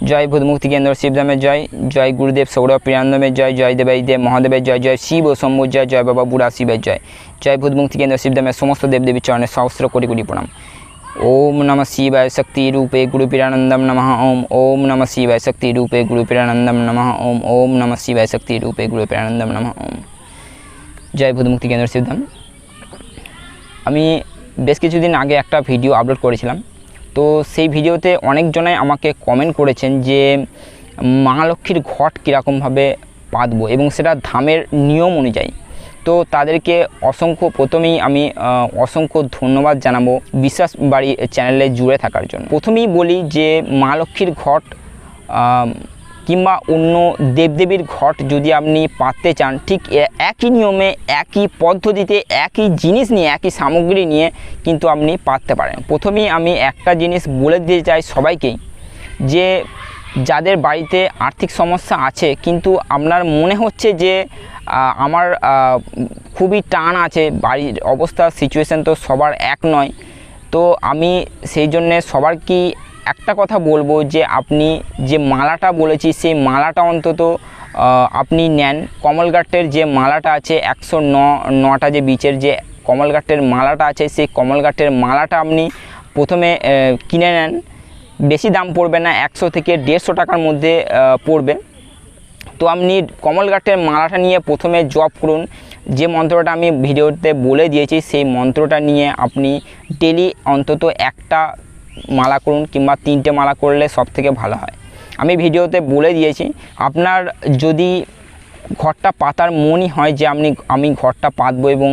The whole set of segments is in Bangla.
জয় ভূতমুক্তি কেন্দ্র শিবধামের জয়। জয় গুরুদেব সৌরভ প্রিয়ানন্দমের জয়। জয় দেবাইদেব মহাদেবের জয়। জয় শিব ও শম্ভুর জয়। জয় বাবা বুড়া শিবের জয়। জয় ভূতমুক্তি কেন্দ্র শিবধামের সমস্ত দেবদেবীর চরণে সহস্র কোটি কোটি প্রণাম। ओम नमः शिवाय शक्ति रूपे गुरु प्रियानंदम नमः। ओम ओम नमः शिवाय शक्ति रूपे गुरु प्रियानंदम नमः। ओम ओम नमः शिवाय शक्ति रूपे गुरु प्रियानंदम नमः। ओम जय भूतमुक्ति केंद्र शिवधाम। আমি বেশ কিছুদিন আগে একটা ভিডিও আপলোড করেছিলাম, তো সেই ভিডিওতে অনেকজনাই আমাকে কমেন্ট করেছেন যে মা লক্ষ্মীর ঘট কীরকমভাবে পাতবো এবং সেটা ধামের নিয়ম অনুযায়ী। তো তাদেরকে প্রথমেই আমি অসংখ্য ধন্যবাদ জানাবো বিশ্বাস বাড়ি চ্যানেলে জুড়ে থাকার জন্য। প্রথমেই বলি যে মা লক্ষ্মীর ঘট কিংবা অন্য দেবদেবীর ঘট যদি আপনি পাততে চান, ঠিক একই নিয়মে একই পদ্ধতিতে একই জিনিস নিয়ে একই সামগ্রী নিয়ে কিন্তু আপনি পাততে পারেন। প্রথমেই আমি একটা জিনিস বলে দিতে চাই সবাইকেই, যে যাদের বাড়িতে আর্থিক সমস্যা আছে কিন্তু আপনার মনে হচ্ছে যে আমার খুবই টান আছে, বাড়ির অবস্থা সিচুয়েশান তো সবার এক নয়, তো আমি সেই জন্যে সবার কি একটা কথা বলবো যে আপনি যে মালাটা বলেছি সেই মালাটা অন্তত আপনি নেন। কমলঘাটের যে মালাটা আছে 109টা যে বীচের যে কমলঘাটের মালাটা আছে, সেই কমলঘাটের মালাটা আপনি প্রথমে কিনে নেন। বেশি দাম পড়বে না, 100 থেকে 150 টাকার মধ্যে পড়বে। তো আপনি কমলঘাটের মালাটা নিয়ে প্রথমে জপ করুন। যে মন্ত্রটা আমি ভিডিওতে বলে দিয়েছি সেই মন্ত্রটা নিয়ে আপনি ডেলি অন্তত একটা মালা করুন, কিংবা 3টে মালা করলে সবথেকে ভালো হয়। আমি ভিডিওতে বলে দিয়েছি। আপনার যদি ঘরটা পাতার মনই হয় যে আমি ঘরটা পাতবো এবং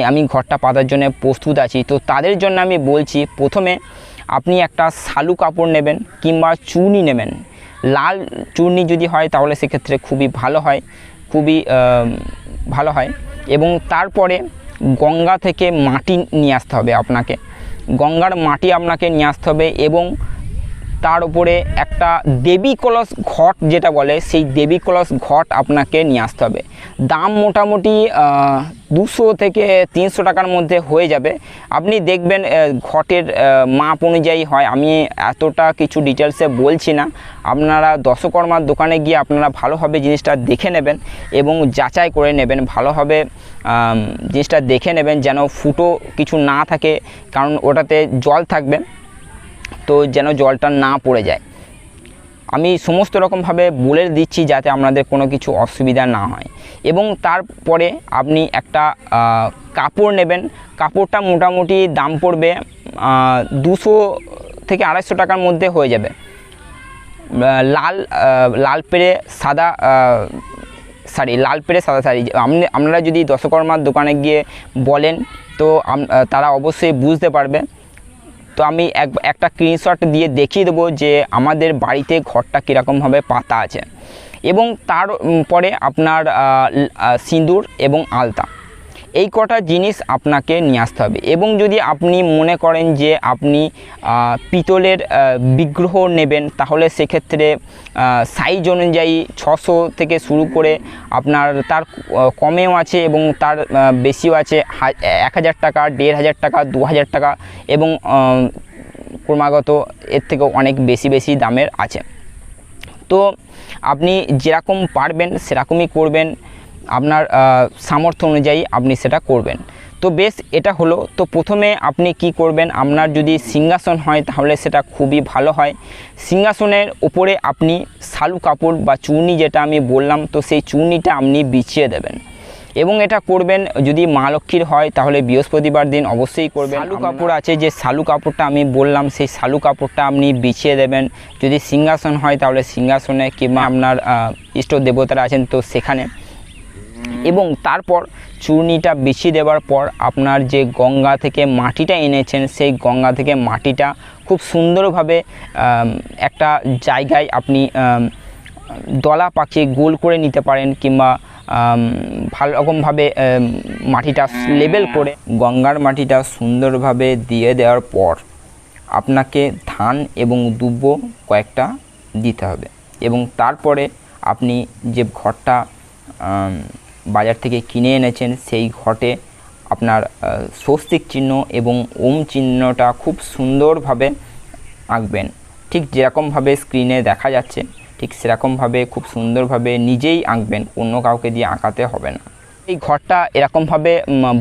আমি ঘরটা পাতার জন্য প্রস্তুত আছি, তো তাদের জন্য আমি বলছি প্রথমে আপনি একটা শালু কাপড় নেবেন কিংবা চূর্ণি নেবেন। লাল চূর্ণি যদি হয় তাহলে সেক্ষেত্রে খুবই ভালো হয়, খুবই ভালো হয়। এবং তারপরে গঙ্গা থেকে মাটি নিয়ে আসতে হবে আপনাকে, গঙ্গার মাটি আপনাকে নিয়ে আসতে হবে এবং তার উপরে একটা দেবী কলস ঘট যেটা বলে সেই দেবী কলস ঘট আপনাকে নিয়ে আসতে হবে। দাম মোটামুটি 200 থেকে 300 টাকার মধ্যে হয়ে যাবে। আপনি দেখবেন ঘটের মাপ অনুযায়ী হয়, আমি এতটা কিছু ডিটেলসে বলছি না। আপনারা দশকর্মার দোকানে গিয়ে আপনারা ভালোভাবে জিনিসটা দেখে নেবেন এবং যাচাই করে নেবেন, ভালোভাবে জিনিসটা দেখে নেবেন যেন ফুটো কিছু না থাকে, কারণ ওটাতে জল থাকবে, তো যেন জলটা না পড়ে যায়। আমি সমস্ত রকমভাবে বলে দিচ্ছি যাতে আপনাদের কোনো কিছু অসুবিধা না হয়। এবং তারপরে আপনি একটা কাপড় নেবেন। কাপড়টা মোটামুটি দাম পড়বে 200 থেকে 250 টাকার মধ্যে হয়ে যাবে। লাল পেরে সাদা শাড়ি, লাল পেরে সাদা শাড়ি আপনারা যদি দশকর্মার দোকানে গিয়ে বলেন তো তারা অবশ্যই বুঝতে পারবে। তো আমি একটা স্ক্রিনশট দিয়ে দেখিয়ে দেবো যে আমাদের বাড়িতে ঘরটা কীরকমভাবে পাতা আছে। এবং তারপরে আপনার সিঁদুর এবং আলতা, এই কটা জিনিস আপনাকে নিয়ে আসতে হবে। এবং যদি আপনি মনে করেন যে আপনি পিতলের বিগ্রহ নেবেন, তাহলে সেক্ষেত্রে সাইজ অনুযায়ী 600 থেকে শুরু করে আপনার তার কমেও আছে এবং তার বেশিও আছে। 1000 টাকা, 1500 টাকা, 2000 টাকা এবং ক্রমাগত এর থেকেও অনেক বেশি দামের আছে। তো আপনি যেরকম পারবেন সেরকমই করবেন, আপনার সামর্থ্য অনুযায়ী আপনি সেটা করবেন। তো বেশ, এটা হলো। তো প্রথমে আপনি কি করবেন, আপনার যদি সিংহাসন হয় তাহলে সেটা খুবই ভালো হয়। সিংহাসনের উপরে আপনি শালু কাপড় বা চূর্ণি যেটা আমি বললাম, তো সেই চূর্ণিটা আপনি বিছিয়ে দেবেন। এবং এটা করবেন যদি মা লক্ষ্মীর হয় তাহলে বৃহস্পতিবার দিন অবশ্যই করবেন। শালু কাপড় আছে, যে শালু কাপড়টা আমি বললাম সেই শালু কাপড়টা আপনি বিছিয়ে দেবেন। যদি সিংহাসন হয় তাহলে সিংহাসনে, কিংবা আপনার ইষ্ট দেবতারা আছেন তো সেখানে। এবং তারপর চূর্ণিটা বিছিয়ে দেওয়ার পর আপনার যে গঙ্গা থেকে মাটিটা এনেছেন সেই গঙ্গা থেকে মাটিটা খুব সুন্দরভাবে একটা জায়গায় আপনি দলা পাকিয়ে গোল করে নিতে পারেন, কিংবা ভালো রকমভাবে মাটিটা লেবেল করে গঙ্গার মাটিটা সুন্দরভাবে দিয়ে দেওয়ার পর আপনাকে ধান এবং দুব্ব কয়েকটা দিতে হবে। এবং তারপরে আপনি যে ঘরটা বাজার থেকে কিনে এনেছেন সেই ঘটে আপনার স্বস্তিক চিহ্ন এবং ওম চিহ্নটা খুব সুন্দরভাবে আঁকবেন। ঠিক যেরকমভাবে স্ক্রিনে দেখা যাচ্ছে ঠিক সেরকমভাবে খুব সুন্দরভাবে নিজেই আঁকবেন, অন্য কাউকে দিয়ে আঁকাতে হবে না। এই ঘরটা এরকমভাবে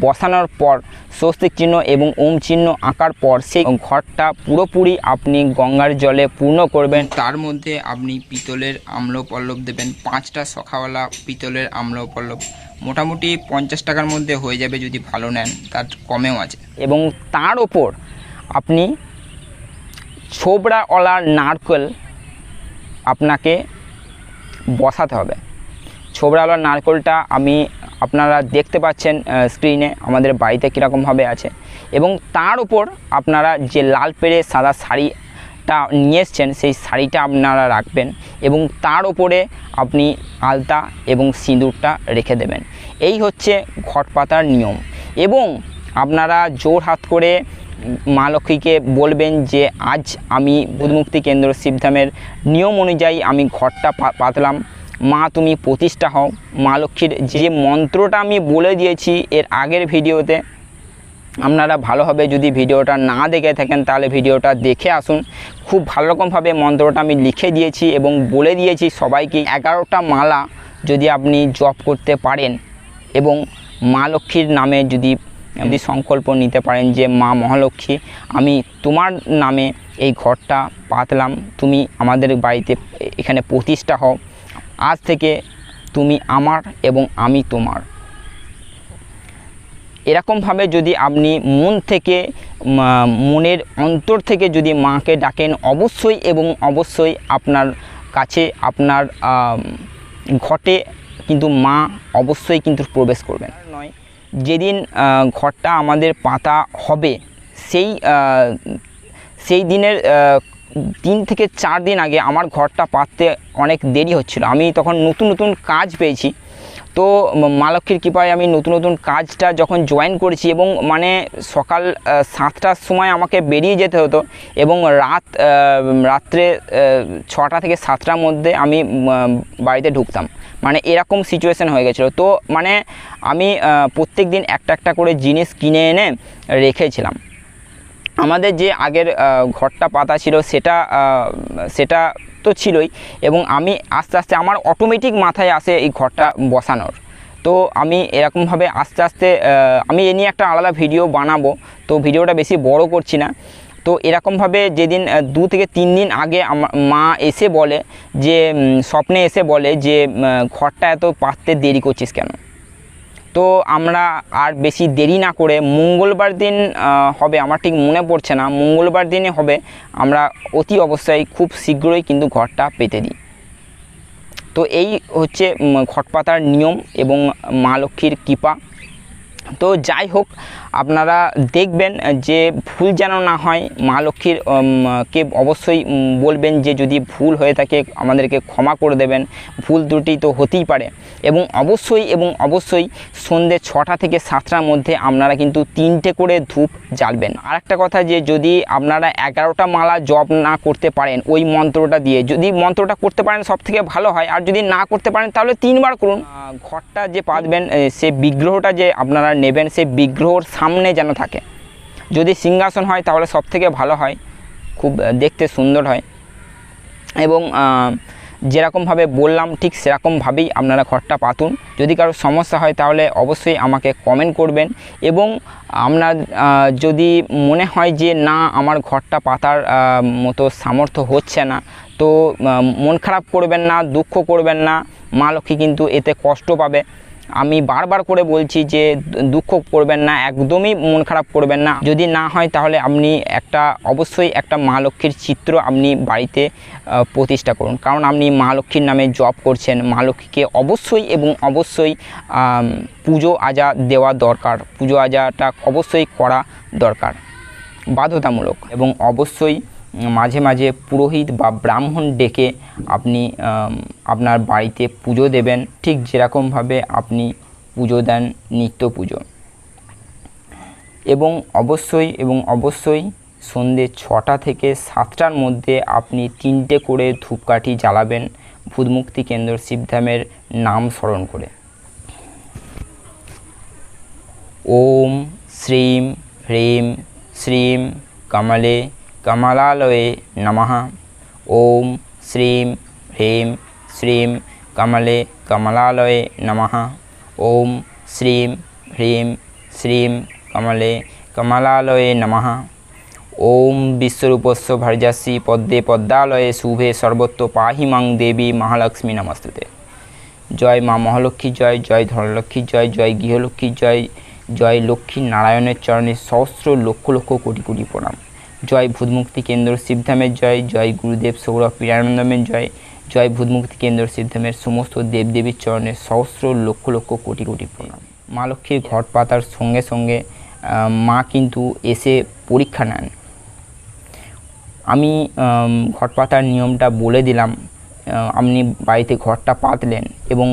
বসানোর পর স্বস্তিক চিহ্ন এবং ওম চিহ্ন আঁকার পর সেই ঘরটা পুরোপুরি আপনি গঙ্গার জলে পূর্ণ করবেন। তার মধ্যে আপনি পিতলের আম্রপল্লব দেবেন, 5টা শখাওয়ালা পিতলের আম্রপল্লব। মোটামুটি 50 টাকার মধ্যে হয়ে যাবে, যদি ভালো নেন তার কমেও আছে। এবং তার ওপর আপনি ছোবড়াওয়ালা নারকেল আপনাকে বসাতে হবে। ছোবড়াওয়ালা নারকেলটা আপনারা দেখতে পাচ্ছেন স্ক্রিনে আমাদের বাড়িতে কীরকমভাবে আছে। এবং তার উপর আপনারা যে লাল পেড়ে সাদা শাড়িটা নিয়ে এসছেন সেই শাড়িটা আপনারা রাখবেন এবং তার উপরে আপনি আলতা এবং সিঁদুরটা রেখে দেবেন। এই হচ্ছে ঘট পাতার নিয়ম। এবং আপনারা জোর হাত করে মা লক্ষ্মীকে বলবেন যে আজ আমি বুধমুক্তি কেন্দ্র শিবধামের নিয়ম অনুযায়ী আমি ঘরটা পাতলাম, মা তুমি প্রতিষ্ঠা হও। মা লক্ষ্মীর যে মন্ত্রটা আমি বলে দিয়েছি এর আগের ভিডিওতে, আপনারা ভালোভাবে যদি ভিডিওটা না দেখে থাকেন তাহলে ভিডিওটা দেখে আসুন। খুব ভালো রকমভাবে মন্ত্রটা আমি লিখে দিয়েছি এবং বলে দিয়েছি সবাইকে। 11টা মালা যদি আপনি জপ করতে পারেন এবং মা লক্ষ্মীর নামে যদি সংকল্প নিতে পারেন যে মা মহালক্ষ্মী আমি তোমার নামে এই ঘরটা পাতলাম, তুমি আমাদের বাড়িতে এখানে প্রতিষ্ঠা হও, আজ থেকে তুমি আমার এবং আমি তোমার। এরকমভাবে যদি আপনি মন থেকে মনের অন্তর থেকে যদি মাকে ডাকেন অবশ্যই এবং অবশ্যই আপনার কাছে আপনার ঘটে কিন্তু মা অবশ্যই কিন্তু প্রবেশ করবেন। নয় যেদিন ঘরটা আমাদের পাতা হবে সেই দিনের 3 থেকে 4 দিন আগে আমার ঘরটা পাততে অনেক দেরি হচ্ছিল। আমি তখন নতুন কাজ পেয়েছি, তো মা লক্ষ্মীর কৃপায় আমি নতুন কাজটা যখন জয়েন করেছি এবং মানে সকাল 7টার সময় আমাকে বেরিয়ে যেতে হতো এবং রাত্রে 6টা থেকে 7টার মধ্যে আমি বাড়িতে ঢুকতাম। মানে এরকম সিচুয়েশান হয়ে গেছিলো। তো মানে আমি প্রত্যেক দিন একটা করে জিনিস কিনে এনে রেখেছিলাম। আমাদের যে আগের ঘরটা পাতা ছিল সেটা তো ছিলই এবং আমি আস্তে আস্তে আমার অটোমেটিক মাথায় আসে এই ঘরটা বসানোর। তো আমি এরকমভাবে আস্তে আস্তে আমি এ নিয়ে একটা আলাদা ভিডিও বানাবো, তো ভিডিওটা বেশি বড় করছি না। তো এরকমভাবে যেদিন 2 থেকে 3 দিন আগে মা এসে বলে যে স্বপ্নে এসে বলে যে ঘরটা এত পাততে দেরি করছিস কেন। তো আমরা আর বেশি দেরি না করে মঙ্গলবার দিন হবে, আমার ঠিক মনে পড়ছে না, মঙ্গলবার দিনে হবে, আমরা অতি অবশ্যই খুব শীঘ্রই কিন্তু ঘরটা পেতে দিই। তো এই হচ্ছে ঘট পাতার নিয়ম এবং মা লক্ষ্মীর কৃপা। তো যাই হোক, আপনারা দেখবেন যে ভুল যেন না হয়। মা লক্ষ্মীর কে অবশ্যই বলবেন যে যদি ভুল হয়ে থাকে আমাদেরকে ক্ষমা করে দেবেন, ভুল ত্রুটি তো হতেই পারে। এবং অবশ্যই সন্ধ্যে 6টা থেকে 7টার মধ্যে আপনারা কিন্তু 3টে করে ধূপ জ্বালবেন। আর একটা কথা, যে যদি আপনারা 11টা মালা জপ না করতে পারেন ওই মন্ত্রটা দিয়ে, যদি মন্ত্রটা করতে পারেন সব থেকে ভালো হয়, আর যদি না করতে পারেন তাহলে 3বার করুন। ঘরটা যে পাতবেন সে বিগ্রহটা যে আপনারা নেবেন সেই বিগ্রহর সামনে যেন থাকে। যদি সিংহাসন হয় তাহলে সব থেকে ভালো হয়, খুব দেখতে সুন্দর হয়। এবং যেরকমভাবে বললাম ঠিক সেরকমভাবেই আপনারা ঘরটা পাতুন। যদি কারো সমস্যা হয় তাহলে অবশ্যই আমাকে কমেন্ট করবেন। এবং আপনার যদি মনে হয় যে না আমার ঘরটা পাতার মতো সামর্থ্য হচ্ছে না, তো মন খারাপ করবেন না, দুঃখ করবেন না। মা লক্ষ্মী কিন্তু এতে কষ্ট পাবে। আমি বারবার করে বলছি যে দুঃখ করবেন না, একদমই মন খারাপ করবেন না। যদি না হয় তাহলে আপনি অবশ্যই একটা মা লক্ষ্মীর চিত্র আপনি বাড়িতে প্রতিষ্ঠা করুন, কারণ আপনি মা লক্ষ্মীর নামে জপ করছেন। মা লক্ষ্মীকে অবশ্যই এবং অবশ্যই পুজো আজা দেওয়া দরকার, পুজো আজাটা অবশ্যই করা দরকার, বাধ্যতামূলক। এবং অবশ্যই মাঝে মাঝে পুরোহিত বা ব্রাহ্মণ ডেকে আপনি আপনার বাড়িতে পুজো দেবেন, ঠিক যেরকমভাবে আপনি পুজো দেন নিত্য পুজো। এবং অবশ্যই সন্ধ্যে 6টা থেকে 7টার মধ্যে আপনি 3টে করে ধূপকাঠি জ্বালাবেন ভূতমুক্তি কেন্দ্র শিবধামের নাম স্মরণ করে। ওম শ্রীম হ্রিম শ্রীম কমলে কমলালয়ে নমঃ। ওম শ্রীম হ্রিম শ্রীম কমলে কমলালয়ে নমঃ। ওম শ্রীম হ্রিম শ্রীম কমলে কমলালয়ে নমঃ। ওম বিশ্বরূপস্য ভার্যাসি পদ্মে পদ্মালয়ে শুভে সর্বত্র পাহি মাং দেবী মহালক্ষ্মী নমস্তুতে। জয় মা মহালক্ষ্মী জয়, জয় ধনলক্ষ্মী জয়, জয় গৃহলক্ষ্মী জয়, জয় লক্ষ্মী নারায়ণের চরণে সহস্র লক্ষ লক্ষ কোটি কোটি প্রণাম। জয় ভূতমুক্তি কেন্দ্র শিবধামের জয়, জয় গুরুদেব সৌরভ প্রিয়ানন্দমের জয়, জয় ভূতমুক্তি কেন্দ্র শিবধামের সমস্ত দেবদেবীর চরণে সহস্র লক্ষ লক্ষ কোটি কোটি প্রণাম। মা লক্ষ্মীর ঘট পাতার সঙ্গে সঙ্গে মা কিন্তু এসে পরীক্ষা নেন। আমি ঘট পাতার নিয়মটা বলে দিলাম। আপনি বাড়িতে ঘরটা পাতলেন এবং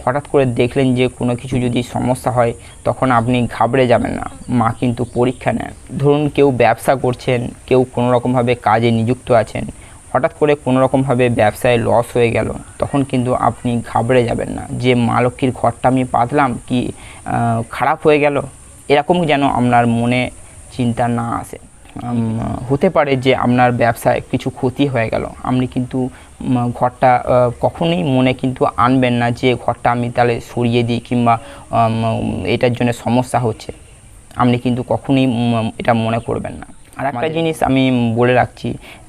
হঠাৎ করে দেখলেন যে কোনো কিছু যদি সমস্যা হয়, তখন আপনি ঘাবড়ে যাবেন না। মা কিন্তু পরীক্ষা নেন। ধরুন কেউ ব্যবসা করছেন, কেউ কোনো রকমভাবে কাজে নিযুক্ত আছেন, হঠাৎ করে কোনো রকমভাবে ব্যবসায় লস হয়ে গেল, তখন কিন্তু আপনি ঘাবড়ে যাবেন না যে মা লক্ষ্মীর ঘরটা আমি পাতলাম কি খারাপ হয়ে গেল, এরকম যেন আপনার মনে চিন্তা না আসে। হতে পারে যে আপনার ব্যবসায় কিছু ক্ষতি হয়ে গেল, আপনি কিন্তু ঘরটা কখনোই মনে কিন্তু আনবেন না যে ঘরটা আমি তাহলে সরিয়ে দিই কিংবা এটার জন্য সমস্যা হচ্ছে, আপনি কিন্তু কখনোই এটা মনে করবেন না। আর একটা জিনিস আমি বলে রাখছি,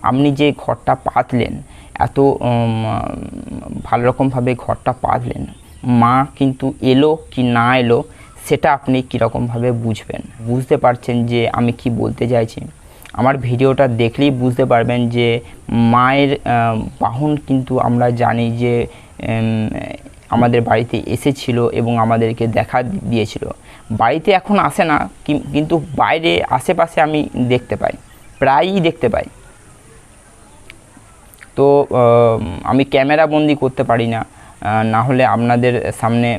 আপনি যে ঘরটা পাতলেন, এত ভালো রকমভাবে ঘরটা পাতলেন, মা কিন্তু এলো কি না এলো সেটা আপনি কীরকমভাবে বুঝবেন, বুঝতে পারছেন যে আমি কি বলতে চাইছি। আমার ভিডিওটা দেখলেই বুঝতে পারবেন যে মায়ের বাহন কিন্তু আমরা জানি যে আমাদের বাড়িতে এসেছিল এবং আমাদেরকে দেখা দিয়েছিল। বাড়িতে এখন আসে না, কিন্তু বাইরে আশেপাশে আমি দেখতে পাই, প্রায়ই দেখতে পাই। তো আমি ক্যামেরা বন্দি করতে পারি না, না হলে আপনাদের সামনে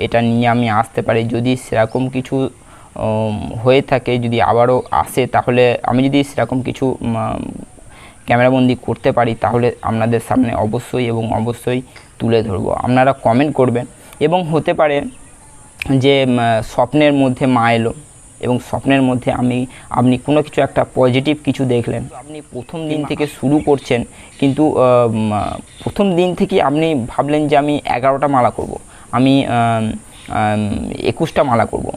এটা নিয়ে আমি আসতে পারি। যদি সেরকম কিছু হয়ে থাকে, যদি আবারও আসে, তাহলে আমি যদি সেরকম কিছু ক্যামেরাবন্দি করতে পারি, তাহলে আপনাদের সামনে অবশ্যই এবং অবশ্যই তুলে ধরবো। আপনারা কমেন্ট করবেন। এবং হতে পারে যে স্বপ্নের মধ্যে মা এলো এবং স্বপ্নের মধ্যে আপনি কোনো কিছু একটা পজিটিভ কিছু দেখলেন, আপনি প্রথম দিন থেকে শুরু করছেন, কিন্তু প্রথম দিন থেকে আপনি ভাবলেন যে আমি 11টা মালা করব, আমি 21টা মালা করব।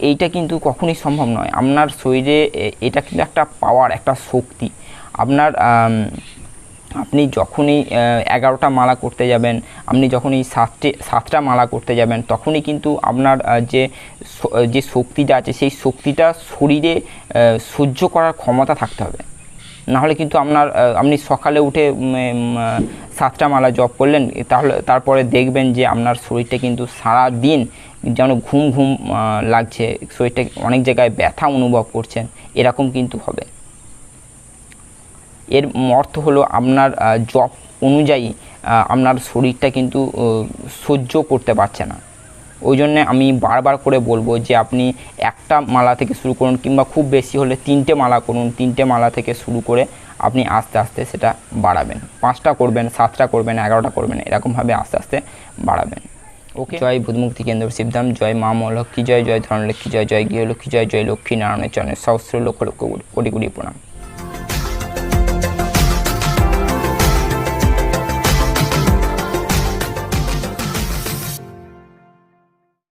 এইটা কিন্তু কখনোই সম্ভব নয়। আপনার শরীরে এটা কিন্তু একটা পাওয়ার, একটা শক্তি। আপনি যখনই 11টা মালা করতে যাবেন, আপনি যখনই 7টা মালা করতে যাবেন, তখনই কিন্তু আপনার যে শক্তিটা আছে, সেই শক্তিটা শরীরে সহ্য করার ক্ষমতা থাকতে হবে। নাহলে কিন্তু আপনি সকালে উঠে 7টা মালা জপ করলেন, তারপরে দেখবেন যে আপনার শরীরটা কিন্তু সারা দিন যেন ঘুম ঘুম লাগছে, শরীরটা অনেক জায়গায় ব্যথা অনুভব করছেন, এরকম কিন্তু হবে। এর অর্থ হলো আপনার জপ অনুযায়ী আপনার শরীরটা কিন্তু সহ্য করতে পারছে না। ওই জন্যে আমি বারবার করে বলবো যে আপনি একটা মালা থেকে শুরু করুন, কিংবা খুব বেশি হলে 3টে মালা করুন। 3টে মালা থেকে শুরু করে আপনি আস্তে আস্তে সেটা বাড়াবেন। 5টা করবেন, 7টা করবেন, 11টা করবেন, এরকমভাবে আস্তে আস্তে বাড়াবেন। ওকে। জয় ভূতমুক্তি কেন্দ্র শিবধাম, জয় মা মহালক্ষ্মী জয়, জয় ধনলক্ষ্মী জয়, জয় গৃহলক্ষ্মী জয়, জয় লক্ষ্মী নারায়ণের চরণে সহস্র লক্ষ লক্ষ কোটি কোটি প্রণাম।